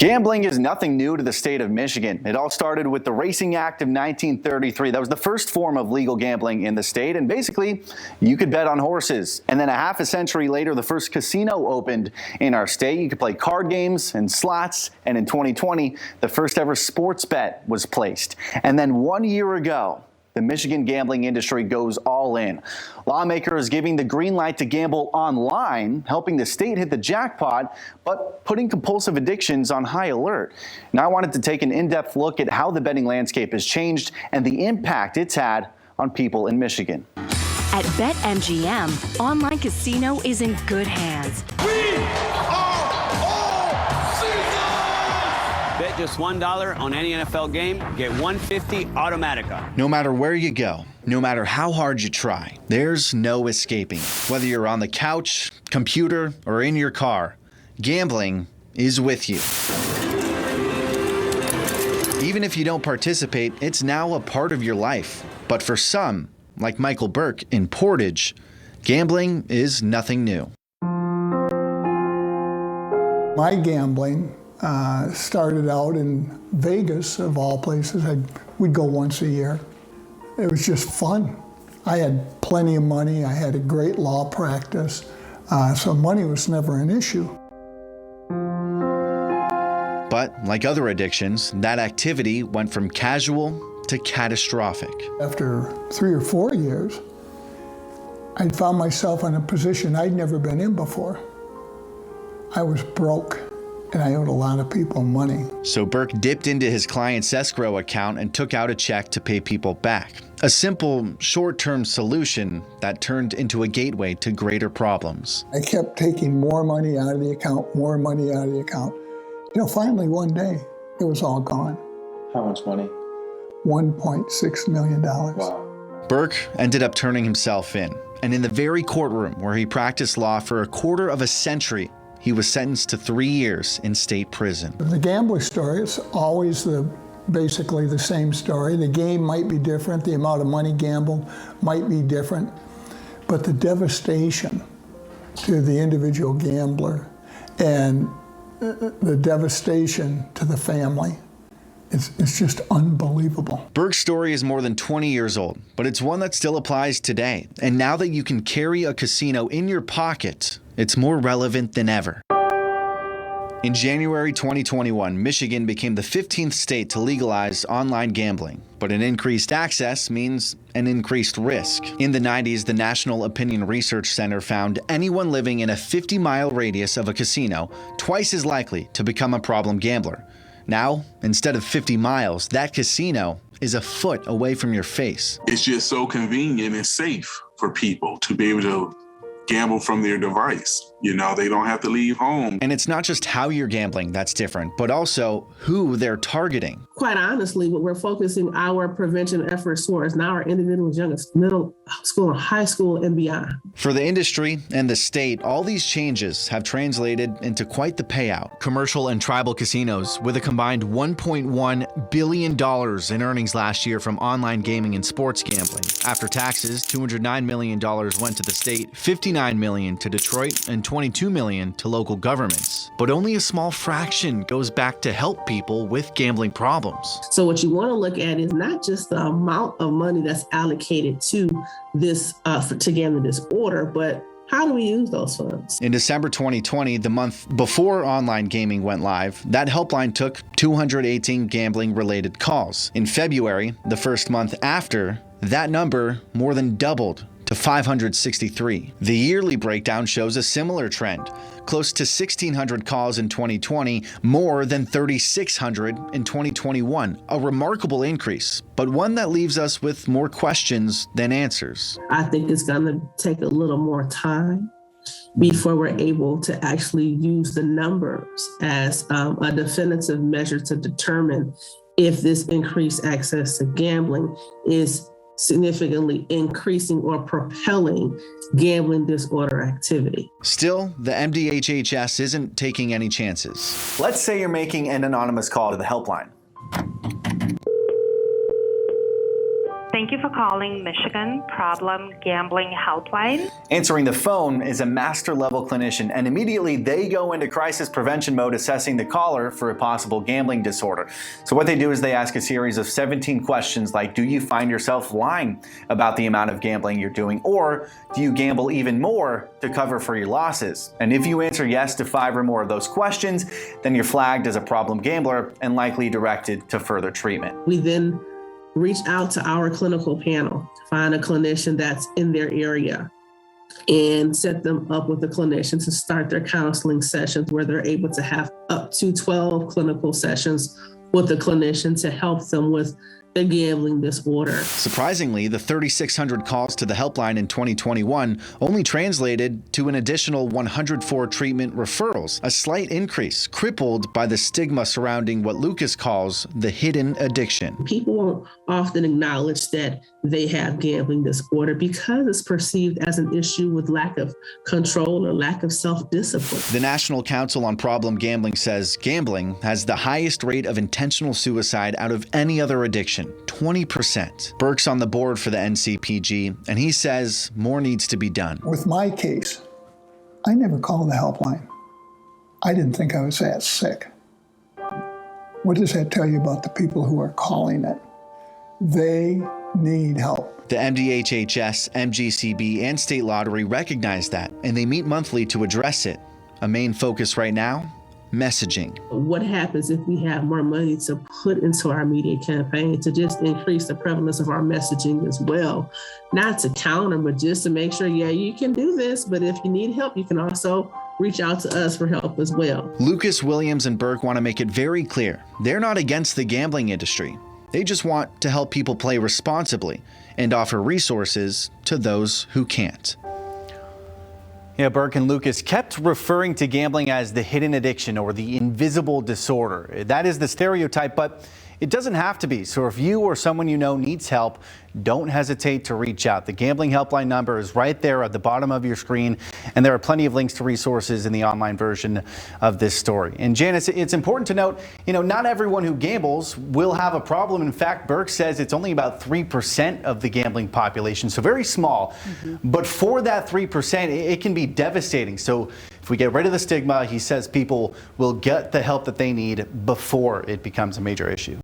Gambling is nothing new to the state of Michigan. It all started with the Racing Act of 1933. That was the first form of legal gambling in the state, and basically, you could bet on horses. And then a half a century later, the first casino opened in our state. You could play card games and slots, and in 2020, the first ever sports bet was placed. And then 1 year ago, the Michigan gambling industry goes all in. Lawmakers giving the green light to gamble online, helping the state hit the jackpot, but putting compulsive addictions on high alert. Now I wanted to take an in-depth look at how the betting landscape has changed and the impact it's had on people in Michigan. At BetMGM, online casino is in good hands. Bet just $1 on any NFL game, get $150 automatica. No matter where you go, no matter how hard you try, there's no escaping. Whether you're on the couch, computer, or in your car, gambling is with you. Even if you don't participate, it's now a part of your life. But for some, like Michael Burke in Portage, gambling is nothing new. My gambling started out in Vegas, of all places. We'd go once a year. It was just fun. I had plenty of money. I had a great law practice, so money was never an issue. But like other addictions, that activity went from casual to catastrophic. After 3 or 4 years, I found myself in a position I'd never been in before. I was broke, and I owed a lot of people money. So Burke dipped into his client's escrow account and took out a check to pay people back. A simple, short-term solution that turned into a gateway to greater problems. I kept taking more money out of the account, more money out of the account. Finally one day, it was all gone. How much money? $1.6 million. Wow. Burke ended up turning himself in. And in the very courtroom where he practiced law for a quarter of a century, he was sentenced to 3 years in state prison. The gambling story is always basically the same story. The game might be different, the amount of money gambled might be different, but the devastation to the individual gambler and the devastation to the family, it's just unbelievable. Burke's story is more than 20 years old, but it's one that still applies today. And now that you can carry a casino in your pocket, it's more relevant than ever. In January 2021, Michigan became the 15th state to legalize online gambling. But an increased access means an increased risk. In the 90s, the National Opinion Research Center found anyone living in a 50-mile radius of a casino twice as likely to become a problem gambler. Now, instead of 50 miles, that casino is a foot away from your face. It's just so convenient and safe for people to be able to gamble from their device. They don't have to leave home. And it's not just how you're gambling that's different, but also who they're targeting. Quite honestly, what we're focusing our prevention efforts towards now are individuals young as middle school, high school, and beyond. For the industry and the state, all these changes have translated into quite the payout. Commercial and tribal casinos, with a combined $1.1 billion in earnings last year from online gaming and sports gambling. After taxes, $209 million went to the state, $59 million to Detroit, and $22 million to local governments. But only a small fraction goes back to help people with gambling problems. So what you want to look at is not just the amount of money that's allocated to this to gambling disorder, but how do we use those funds? In December 2020, the month before online gaming went live, that helpline took 218 gambling-related calls. In February, the first month after, that number more than doubled to 563. The yearly breakdown shows a similar trend. Close to 1,600 calls in 2020, more than 3,600 in 2021. A remarkable increase, but one that leaves us with more questions than answers. I think it's going to take a little more time before we're able to actually use the numbers as a definitive measure to determine if this increased access to gambling is significantly increasing or propelling gambling disorder activity. Still, the MDHHS isn't taking any chances. Let's say you're making an anonymous call to the helpline. Thank you for calling Michigan Problem Gambling Helpline. Answering the phone is a master level clinician, and immediately they go into crisis prevention mode, assessing the caller for a possible gambling disorder. So what they do is they ask a series of 17 questions like, do you find yourself lying about the amount of gambling you're doing, or do you gamble even more to cover for your losses? And if you answer yes to 5 or more of those questions, then you're flagged as a problem gambler and likely directed to further treatment. We then reach out to our clinical panel, find a clinician that's in their area, and set them up with a clinician to start their counseling sessions, where they're able to have up to 12 clinical sessions with a clinician to help them with the gambling disorder. Surprisingly, the 3,600 calls to the helpline in 2021 only translated to an additional 104 treatment referrals, a slight increase, crippled by the stigma surrounding what Lucas calls the hidden addiction. People won't often acknowledge that they have gambling disorder because it's perceived as an issue with lack of control or lack of self-discipline. The National Council on Problem Gambling says gambling has the highest rate of intentional suicide out of any other addiction, 20%. Burke's on the board for the NCPG, and he says more needs to be done. With my case, I never called the helpline. I didn't think I was that sick. What does that tell you about the people who are calling it? They need help. The MDHHS, MGCB, and State Lottery recognize that, and they meet monthly to address it. A main focus right now, messaging. What happens if we have more money to put into our media campaign to just increase the prevalence of our messaging as well? Not to counter, but just to make sure, yeah, you can do this, but if you need help, you can also reach out to us for help as well. Lucas, Williams, and Burke want to make it very clear they're not against the gambling industry. They just want to help people play responsibly and offer resources to those who can't. Yeah, Burke and Lucas kept referring to gambling as the hidden addiction or the invisible disorder. That is the stereotype, but it doesn't have to be. So if you or someone you know needs help, don't hesitate to reach out. The gambling helpline number is right there at the bottom of your screen, and there are plenty of links to resources in the online version of this story. And Janice, it's important to note, not everyone who gambles will have a problem. In fact, Burke says it's only about 3% of the gambling population, so very small. But for that 3%, it can be devastating. So if we get rid of the stigma, he says people will get the help that they need before it becomes a major issue.